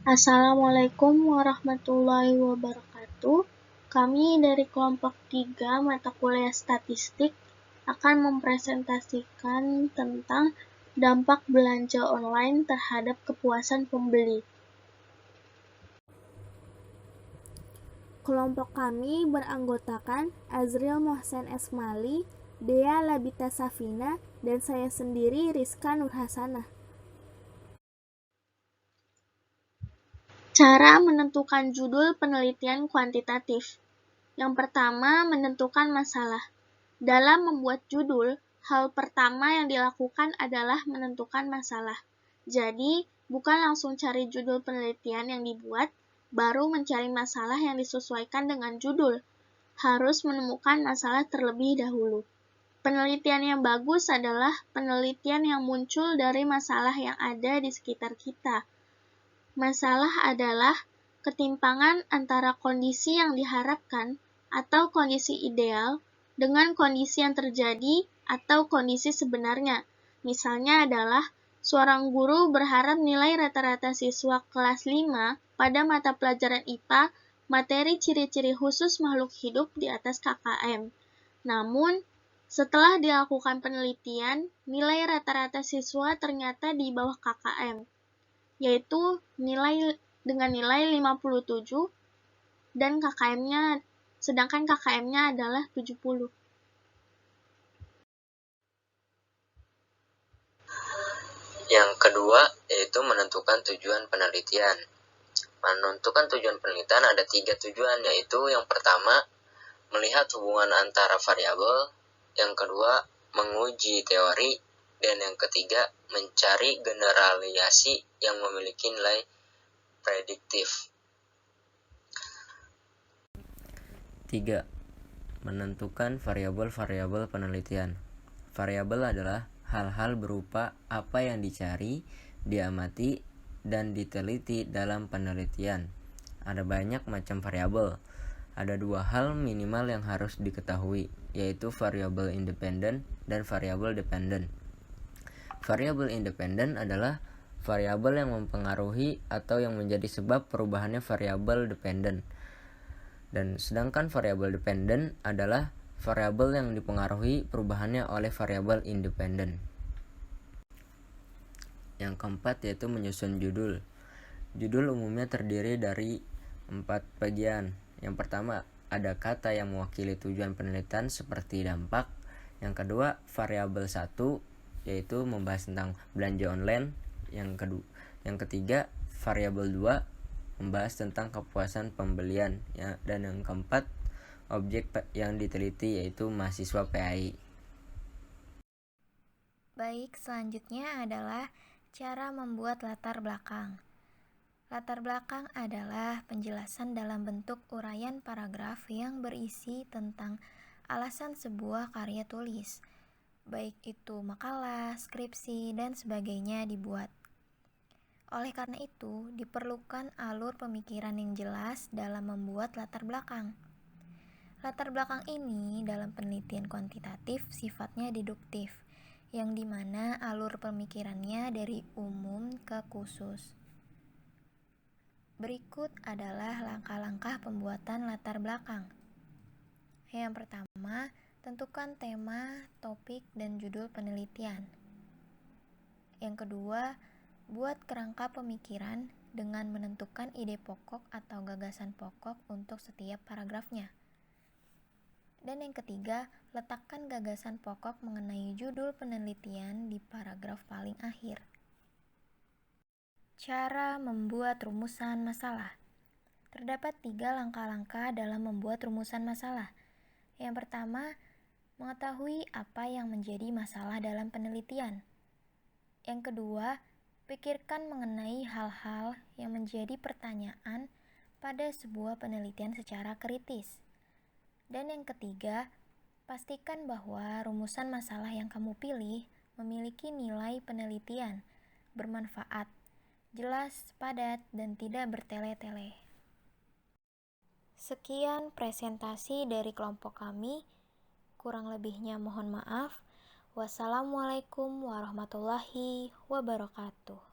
Assalamualaikum warahmatullahi wabarakatuh. Kami dari kelompok 3 mata kuliah statistik akan mempresentasikan tentang dampak belanja online terhadap kepuasan pembeli. Kelompok kami beranggotakan Azril Mohsen Esmali, Dea Labita Safina, dan saya sendiri Rizka Nurhasanah. Cara menentukan judul penelitian kuantitatif. Yang pertama, menentukan masalah. Dalam membuat judul, hal pertama yang dilakukan adalah menentukan masalah. Jadi, bukan langsung cari judul penelitian yang dibuat, baru mencari masalah yang disesuaikan dengan judul. Harus menemukan masalah terlebih dahulu. Penelitian yang bagus adalah penelitian yang muncul dari masalah yang ada di sekitar kita. Masalah adalah ketimpangan antara kondisi yang diharapkan atau kondisi ideal dengan kondisi yang terjadi atau kondisi sebenarnya. Misalnya adalah seorang guru berharap nilai rata-rata siswa kelas 5 pada mata pelajaran IPA materi ciri-ciri khusus makhluk hidup di atas KKM. Namun, setelah dilakukan penelitian, nilai rata-rata siswa ternyata di bawah KKM, yaitu dengan nilai 57 dan sedangkan KKM-nya adalah 70. Yang kedua yaitu menentukan tujuan penelitian. Menentukan tujuan penelitian ada 3 tujuan, yaitu yang pertama melihat hubungan antara variabel, yang kedua menguji teori, dan yang ketiga mencari generalisasi yang memiliki nilai prediktif. 3. Menentukan variabel-variabel penelitian. Variabel adalah hal-hal berupa apa yang dicari, diamati, dan diteliti dalam penelitian. Ada banyak macam variabel. Ada 2 hal minimal yang harus diketahui, yaitu variabel independen dan variabel dependen. Variabel independen adalah variabel yang mempengaruhi atau yang menjadi sebab perubahannya variabel dependen. Dan sedangkan variabel dependen adalah variabel yang dipengaruhi perubahannya oleh variabel independen. Yang keempat yaitu menyusun judul. Judul umumnya terdiri dari 4 bagian. Yang pertama, ada kata yang mewakili tujuan penelitian seperti dampak. Yang kedua, variabel 1 yaitu membahas tentang belanja online. Yang ketiga, variabel 2 membahas tentang kepuasan pembelian, ya. Dan yang keempat, objek yang diteliti yaitu mahasiswa PAI. Baik, selanjutnya adalah cara membuat latar belakang. Latar belakang adalah penjelasan dalam bentuk uraian paragraf yang berisi tentang alasan sebuah karya tulis, baik itu makalah, skripsi, dan sebagainya dibuat. Oleh karena itu, diperlukan alur pemikiran yang jelas dalam membuat latar belakang. Latar belakang ini dalam penelitian kuantitatif sifatnya deduktif, yang dimana alur pemikirannya dari umum ke khusus. Berikut adalah langkah-langkah pembuatan latar belakang. Yang pertama, tentukan tema, topik, dan judul penelitian. Yang kedua, buat kerangka pemikiran dengan menentukan ide pokok atau gagasan pokok untuk setiap paragrafnya. Dan yang ketiga, letakkan gagasan pokok mengenai judul penelitian di paragraf paling akhir. Cara membuat rumusan masalah. Terdapat 3 langkah-langkah dalam membuat rumusan masalah. Yang pertama, mengetahui apa yang menjadi masalah dalam penelitian. Yang kedua, pikirkan mengenai hal-hal yang menjadi pertanyaan pada sebuah penelitian secara kritis. Dan yang ketiga, pastikan bahwa rumusan masalah yang kamu pilih memiliki nilai penelitian, bermanfaat, jelas, padat, dan tidak bertele-tele. Sekian presentasi dari kelompok kami. Kurang lebihnya mohon maaf. Wassalamualaikum warahmatullahi wabarakatuh.